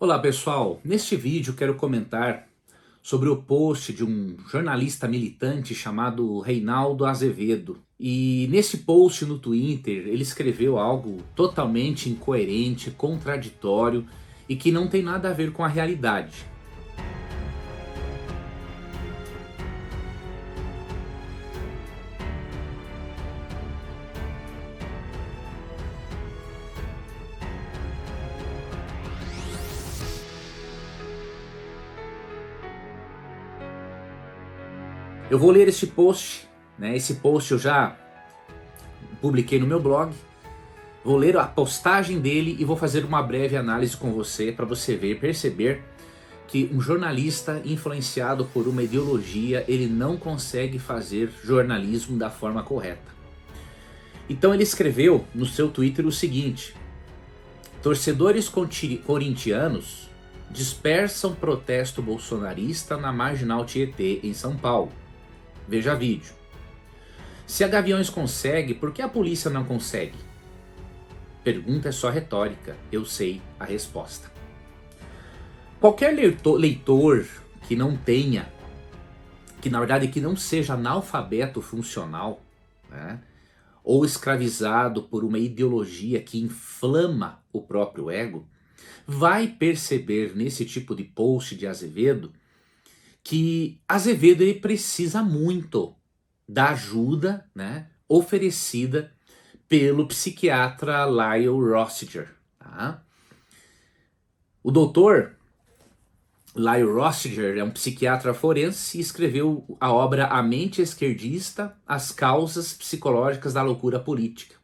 Olá pessoal, neste vídeo quero comentar sobre o post de um jornalista militante chamado Reinaldo Azevedo. E nesse post no Twitter ele escreveu algo totalmente incoerente, contraditório e que não tem nada a ver com a realidade. Eu vou ler este post, né? Esse post eu já publiquei no meu blog. Vou ler a postagem dele e vou fazer uma breve análise com você para você perceber que um jornalista influenciado por uma ideologia, ele não consegue fazer jornalismo da forma correta. Então ele escreveu no seu Twitter o seguinte: torcedores corintianos dispersam protesto bolsonarista na Marginal Tietê, em São Paulo. Veja vídeo. Se a Gaviões consegue, por que a polícia não consegue? Pergunta é só retórica, eu sei a resposta. Qualquer leitor que não tenha, que na verdade que não seja analfabeto funcional, né, ou escravizado por uma ideologia que inflama o próprio ego, vai perceber nesse tipo de post de Azevedo que Azevedo ele precisa muito da ajuda, né, oferecida pelo psiquiatra Lyle Rossiger. Tá? O doutor Lyle Rossiger é um psiquiatra forense e escreveu a obra A Mente Esquerdista, As Causas Psicológicas da Loucura Política.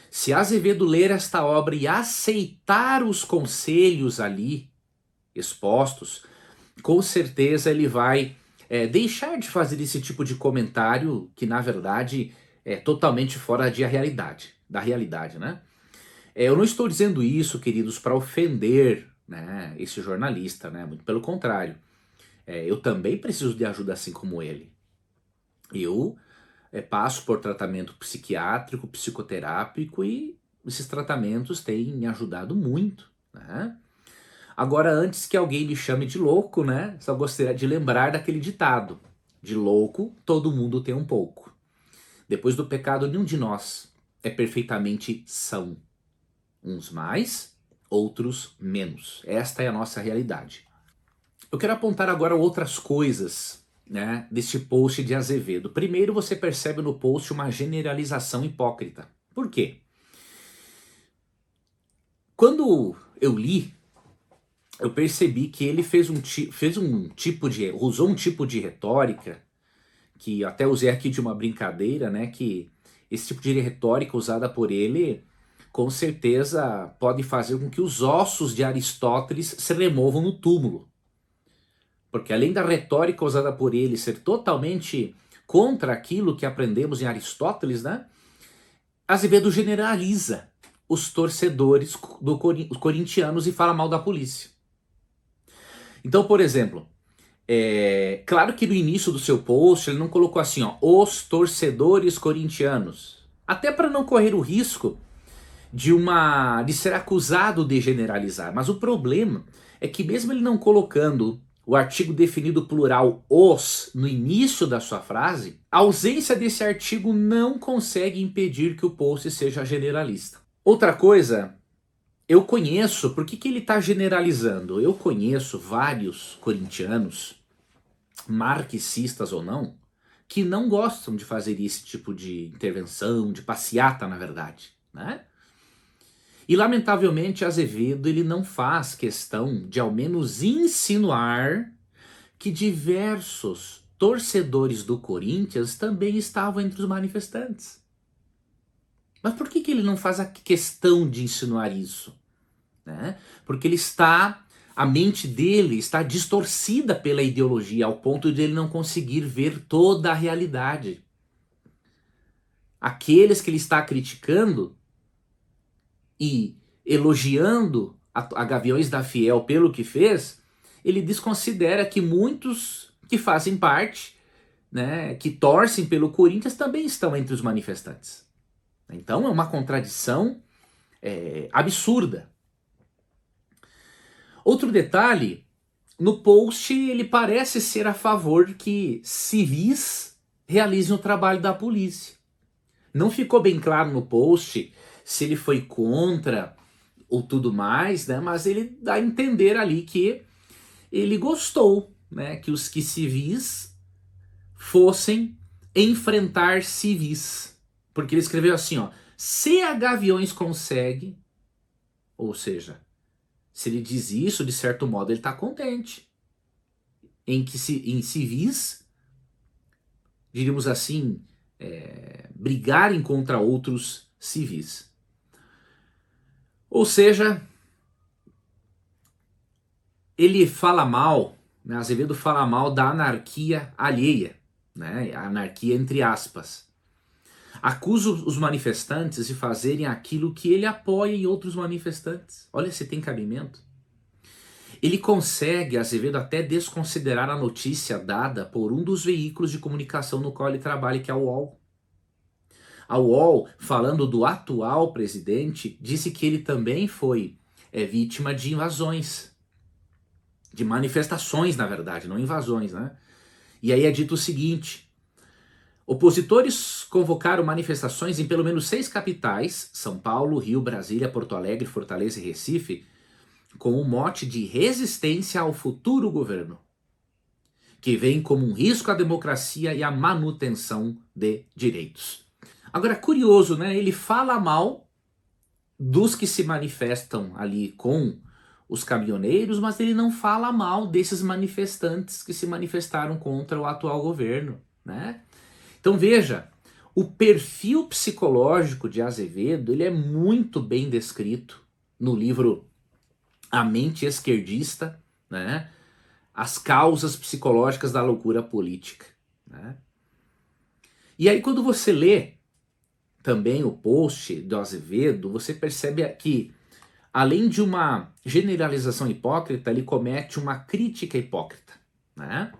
Se Azevedo ler esta obra e aceitar os conselhos ali expostos, com certeza ele vai deixar de fazer esse tipo de comentário que na verdade é totalmente fora da realidade, né? Eu não estou dizendo isso, queridos, para ofender, né, esse jornalista, né? Muito pelo contrário. Eu também preciso de ajuda assim como ele. Eu passo por tratamento psiquiátrico, psicoterápico e esses tratamentos têm me ajudado muito, né? Agora, antes que alguém me chame de louco, né? Só gostaria de lembrar daquele ditado: de louco, todo mundo tem um pouco. Depois do pecado, nenhum de nós é perfeitamente são. Uns mais, outros menos. Esta é a nossa realidade. Eu quero apontar agora outras coisas, né, deste post de Azevedo. Primeiro, você percebe no post uma generalização hipócrita. Por quê? Quando eu li, eu percebi que ele usou um tipo de retórica, que até usei aqui de uma brincadeira, né, que esse tipo de retórica usada por ele, com certeza pode fazer com que os ossos de Aristóteles se removam no túmulo. Porque além da retórica usada por ele ser totalmente contra aquilo que aprendemos em Aristóteles, né, Azevedo generaliza os torcedores os corintianos e fala mal da polícia. Então, por exemplo, claro que no início do seu post ele não colocou assim, ó, os torcedores corintianos. Até para não correr o risco de ser acusado de generalizar. Mas o problema é que mesmo ele não colocando o artigo definido plural os no início da sua frase, a ausência desse artigo não consegue impedir que o post seja generalista. Outra coisa, eu conheço, por que ele está generalizando? Eu conheço vários corintianos, marxistas ou não, que não gostam de fazer esse tipo de intervenção, de passeata, na verdade, né? E lamentavelmente Azevedo ele não faz questão de ao menos insinuar que diversos torcedores do Corinthians também estavam entre os manifestantes. Mas por que ele não faz a questão de insinuar isso? Né? Porque a mente dele está distorcida pela ideologia ao ponto de ele não conseguir ver toda a realidade. Aqueles que ele está criticando e elogiando a Gaviões da Fiel pelo que fez, ele desconsidera que muitos que fazem parte, né, que torcem pelo Corinthians, também estão entre os manifestantes. Então é uma contradição absurda. Outro detalhe, no post ele parece ser a favor que civis realizem o trabalho da polícia. Não ficou bem claro no post se ele foi contra ou tudo mais, né? Mas ele dá a entender ali que ele gostou, né? Que civis fossem enfrentar civis. Porque ele escreveu assim, ó, se a Gaviões consegue, ou seja, se ele diz isso, de certo modo, ele está contente. Em civis, diríamos assim, brigarem contra outros civis. Ou seja, ele fala mal, né, Azevedo fala mal da anarquia alheia, né, a anarquia entre aspas. Acusa os manifestantes de fazerem aquilo que ele apoia em outros manifestantes. Olha se tem cabimento. Ele consegue, Azevedo, até desconsiderar a notícia dada por um dos veículos de comunicação no qual ele trabalha, que é o UOL. A UOL, falando do atual presidente, disse que ele também foi vítima de invasões, de manifestações, na verdade, não invasões, né? E aí é dito o seguinte: opositores convocaram manifestações em pelo menos 6 capitais, São Paulo, Rio, Brasília, Porto Alegre, Fortaleza e Recife, com o mote de resistência ao futuro governo, que vem como um risco à democracia e à manutenção de direitos. Agora, curioso, né? Ele fala mal dos que se manifestam ali com os caminhoneiros, mas ele não fala mal desses manifestantes que se manifestaram contra o atual governo, né? Então veja, o perfil psicológico de Azevedo, ele é muito bem descrito no livro A Mente Esquerdista, né? As causas psicológicas da loucura política, né? E aí quando você lê também o post do Azevedo, você percebe que, além de uma generalização hipócrita, ele comete uma crítica hipócrita, né?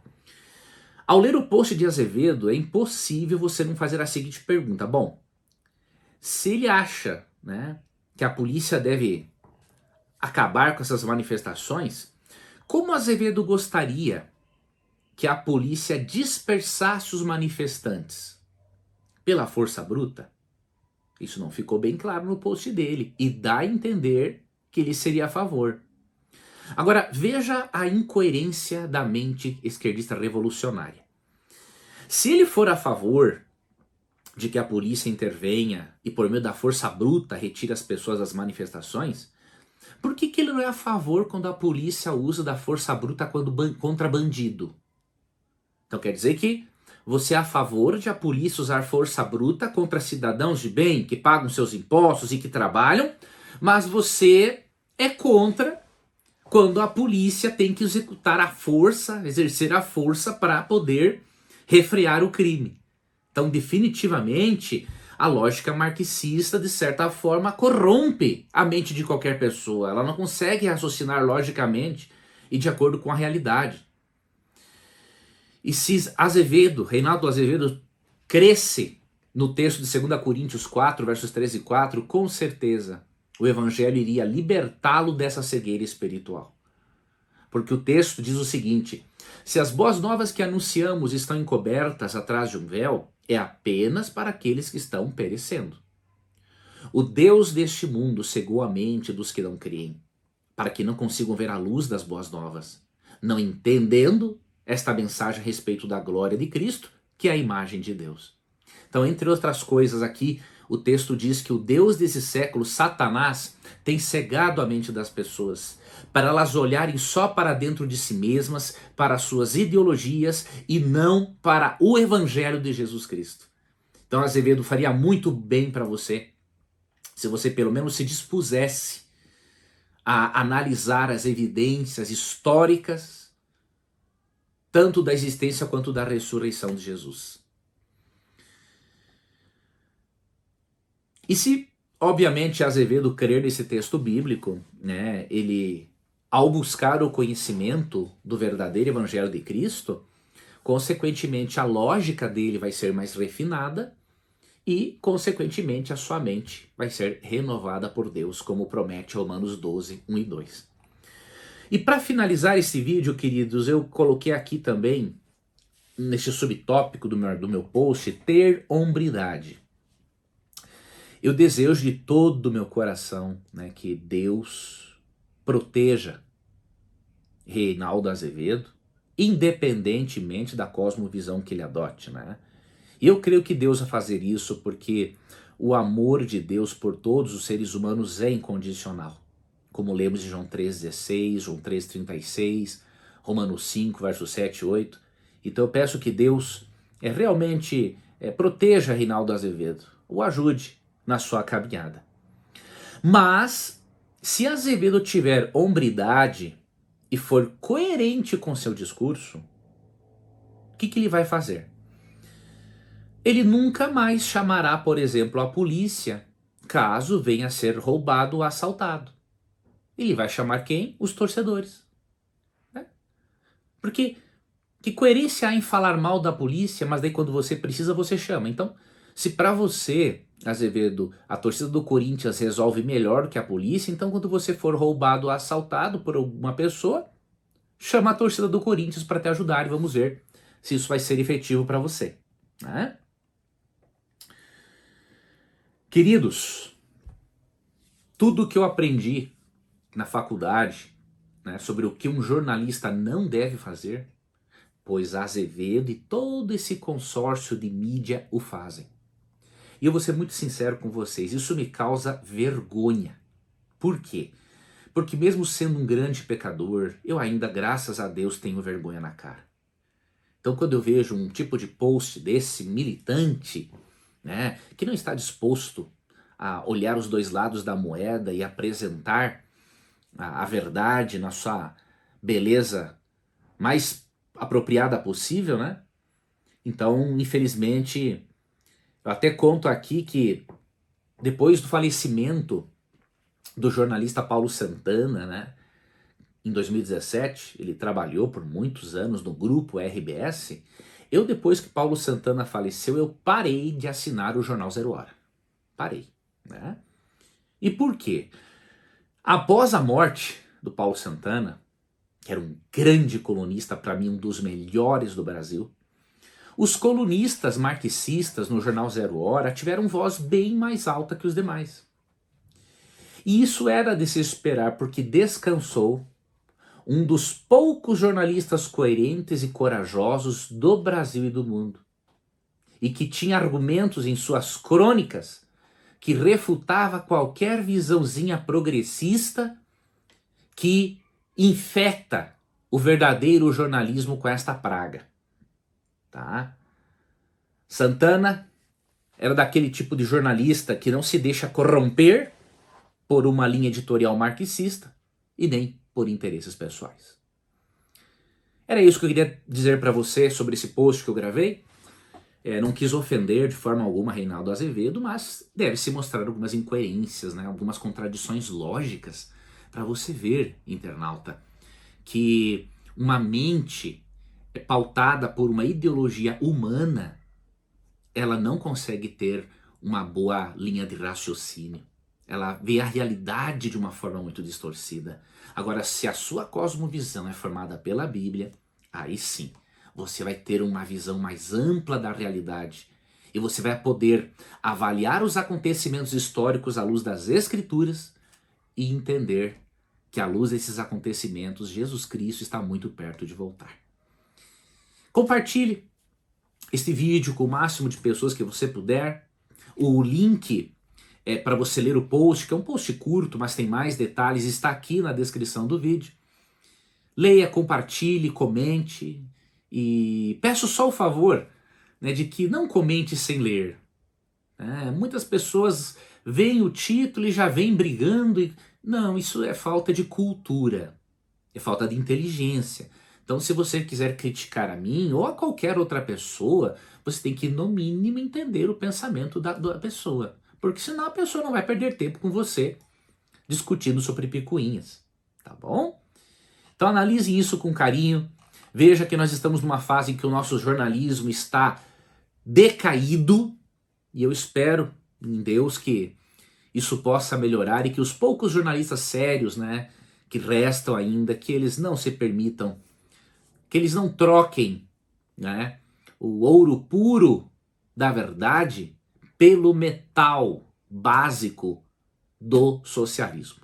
Ao ler o post de Azevedo, é impossível você não fazer a seguinte pergunta. Bom, se ele acha, né, que a polícia deve acabar com essas manifestações, como Azevedo gostaria que a polícia dispersasse os manifestantes? Pela força bruta? Isso não ficou bem claro no post dele, e dá a entender que ele seria a favor. Agora, veja a incoerência da mente esquerdista revolucionária. Se ele for a favor de que a polícia intervenha e por meio da força bruta retire as pessoas das manifestações, por que ele não é a favor quando a polícia usa da força bruta contra bandido? Então quer dizer que você é a favor de a polícia usar força bruta contra cidadãos de bem que pagam seus impostos e que trabalham, mas você é contra quando a polícia tem que executar a força, exercer a força para poder refrear o crime. Então, definitivamente, a lógica marxista, de certa forma, corrompe a mente de qualquer pessoa. Ela não consegue raciocinar logicamente e de acordo com a realidade. E se Reinaldo Azevedo, cresce no texto de 2 Coríntios 4, versos 13 e 4, com certeza o evangelho iria libertá-lo dessa cegueira espiritual. Porque o texto diz o seguinte: se as boas novas que anunciamos estão encobertas atrás de um véu, é apenas para aqueles que estão perecendo. O Deus deste mundo cegou a mente dos que não creem, para que não consigam ver a luz das boas novas, não entendendo esta mensagem a respeito da glória de Cristo, que é a imagem de Deus. Então, entre outras coisas aqui, o texto diz que o Deus desse século, Satanás, tem cegado a mente das pessoas, para elas olharem só para dentro de si mesmas, para suas ideologias e não para o evangelho de Jesus Cristo. Então, Azevedo, faria muito bem para você, se você pelo menos se dispusesse a analisar as evidências históricas, tanto da existência quanto da ressurreição de Jesus. E se, obviamente, Azevedo crer nesse texto bíblico, né, ele, ao buscar o conhecimento do verdadeiro evangelho de Cristo, consequentemente a lógica dele vai ser mais refinada e, consequentemente, a sua mente vai ser renovada por Deus, como promete Romanos 12, 1 e 2. E para finalizar esse vídeo, queridos, eu coloquei aqui também, neste subtópico do meu post, ter hombridade. Eu desejo de todo o meu coração, né, que Deus proteja Reinaldo Azevedo, independentemente da cosmovisão que ele adote, né? E eu creio que Deus vai fazer isso porque o amor de Deus por todos os seres humanos é incondicional. Como lemos em João 3,16, João 3,36, Romanos 5, versos 7 e 8. Então eu peço que Deus realmente proteja Reinaldo Azevedo, o ajude na sua caminhada. Mas, se Azevedo tiver hombridade e for coerente com seu discurso, o que ele vai fazer? Ele nunca mais chamará, por exemplo, a polícia caso venha a ser roubado ou assaltado. Ele vai chamar quem? Os torcedores. Né? Porque que coerência há em falar mal da polícia, mas daí quando você precisa você chama. Então, se para você, Azevedo, a torcida do Corinthians resolve melhor que a polícia, então quando você for roubado ou assaltado por uma pessoa, chama a torcida do Corinthians para te ajudar e vamos ver se isso vai ser efetivo para você. Né? Queridos, tudo que eu aprendi na faculdade, né, sobre o que um jornalista não deve fazer, pois Azevedo e todo esse consórcio de mídia o fazem. E eu vou ser muito sincero com vocês, isso me causa vergonha. Por quê? Porque mesmo sendo um grande pecador, eu ainda, graças a Deus, tenho vergonha na cara. Então quando eu vejo um tipo de post desse militante, né, que não está disposto a olhar os dois lados da moeda e apresentar a verdade na sua beleza mais apropriada possível, né? Então, infelizmente, eu até conto aqui que depois do falecimento do jornalista Paulo Santana, né, em 2017, ele trabalhou por muitos anos no grupo RBS. Eu, depois que Paulo Santana faleceu, eu parei de assinar o Jornal Zero Hora. Parei, né? E por quê? Após a morte do Paulo Santana, que era um grande colunista, para mim um dos melhores do Brasil, os colunistas marxistas no Jornal Zero Hora tiveram voz bem mais alta que os demais. E isso era de se esperar porque descansou um dos poucos jornalistas coerentes e corajosos do Brasil e do mundo. E que tinha argumentos em suas crônicas que refutava qualquer visãozinha progressista que infecta o verdadeiro jornalismo com esta praga. Tá? Santana era daquele tipo de jornalista que não se deixa corromper por uma linha editorial marxista e nem por interesses pessoais. Era isso que eu queria dizer para você sobre esse post que eu gravei. Não quis ofender de forma alguma Reinaldo Azevedo, mas deve-se mostrar algumas incoerências, né? Algumas contradições lógicas para você ver, internauta, que uma mente pautada por uma ideologia humana, ela não consegue ter uma boa linha de raciocínio. Ela vê a realidade de uma forma muito distorcida. Agora, se a sua cosmovisão é formada pela Bíblia, aí sim, você vai ter uma visão mais ampla da realidade e você vai poder avaliar os acontecimentos históricos à luz das Escrituras e entender que à luz desses acontecimentos, Jesus Cristo está muito perto de voltar. Compartilhe este vídeo com o máximo de pessoas que você puder. O link para você ler o post, que é um post curto, mas tem mais detalhes, está aqui na descrição do vídeo. Leia, compartilhe, comente e peço só o favor, né, de que não comente sem ler. Muitas pessoas veem o título e já vêm brigando. Não, isso é falta de cultura, é falta de inteligência. Então, se você quiser criticar a mim ou a qualquer outra pessoa, você tem que, no mínimo, entender o pensamento da pessoa. Porque senão a pessoa não vai perder tempo com você discutindo sobre picuinhas. Tá bom? Então, analise isso com carinho. Veja que nós estamos numa fase em que o nosso jornalismo está decaído. E eu espero em Deus que isso possa melhorar e que os poucos jornalistas sérios, né, que restam ainda, que eles não se permitam, que eles não troquem, né, o ouro puro da verdade pelo metal básico do socialismo.